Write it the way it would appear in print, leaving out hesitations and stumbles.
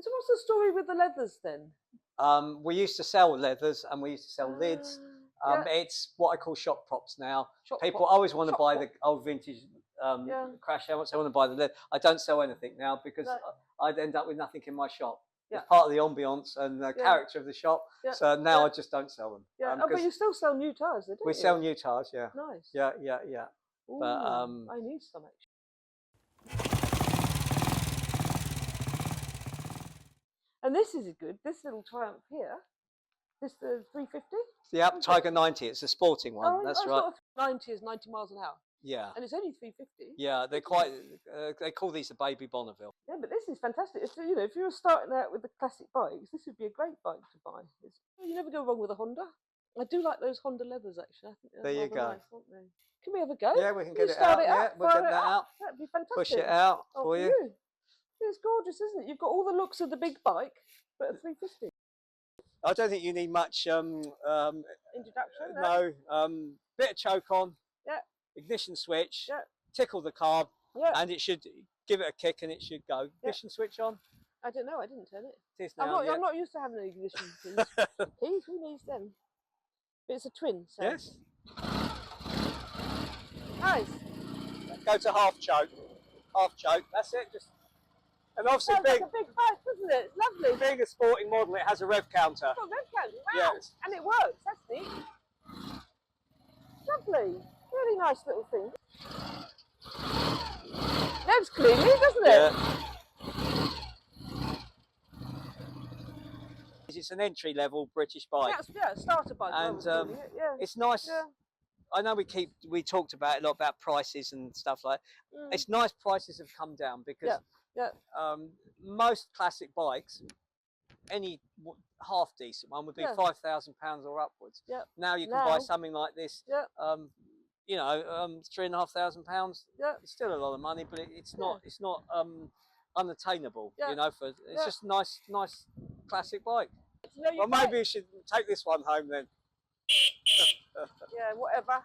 So what's the story with the leathers then? We used to sell leathers and we used to sell lids. Yeah. It's what I call shop props now. Shop People prop. always want to Shop buy prop. the old vintage Yeah. crash helmets. They want to buy the leather. I don't sell anything now because No. I'd end up with nothing in my shop. Yeah. It's part of the ambience and the character of the shop. Yeah. So now Yeah. I just don't sell them. Yeah. But you still sell new tyres, don't you? We sell new tyres, yeah. Nice. Yeah. Ooh, But I need some actually. And this is good. This little Triumph here. This the 350. the Tiger 90. It's a sporting one. Oh, That's I right. thought 90 is 90 miles an hour. Yeah. And it's only 350. Yeah, they're quite. They call these the baby Bonneville. Yeah, but this is fantastic. If if you were starting out with the classic bikes, this would be a great bike to buy. You never go wrong with a Honda. I do like those Honda leathers actually. I think they're There you go. nice, aren't they? Can we have a go? Yeah, we can get it start out. Yeah, we'll get that out. That'd be fantastic. Push it out for you. It's gorgeous, isn't it? You've got all the looks of the big bike, but a 350. I don't think you need much Introduction. no, bit of choke on. Yeah. Ignition switch. Yeah. Tickle the carb. Yeah. And it should give it a kick, and it should go. Ignition switch on. I don't know. I didn't turn it. It is now. I'm not used to having an ignition things. Keys, who needs them? But it's a twin. So. Yes. Nice. Go to half choke. Half choke. That's it. Just. And obviously, Sounds like a big bike, doesn't it? It's lovely. Being a sporting model, it has a rev counter. It's got a rev counter. Wow. Yes. And it works. That's neat. Lovely. Really nice little thing. Revs cleanly, doesn't it? Yeah. It's an entry-level British bike. Yeah, starter bike. And yeah. it's nice. Yeah. I know we talked about a lot about prices and stuff like that. It's nice prices have come down because most classic bikes, any half decent one would be £5,000 or upwards. Yeah. Now you can buy something like this. Yeah. £3,500. Yeah. It's still a lot of money, but it's not unattainable. Yeah. It's just a nice classic bike. Well, maybe you should take this one home then. Yeah, whatever.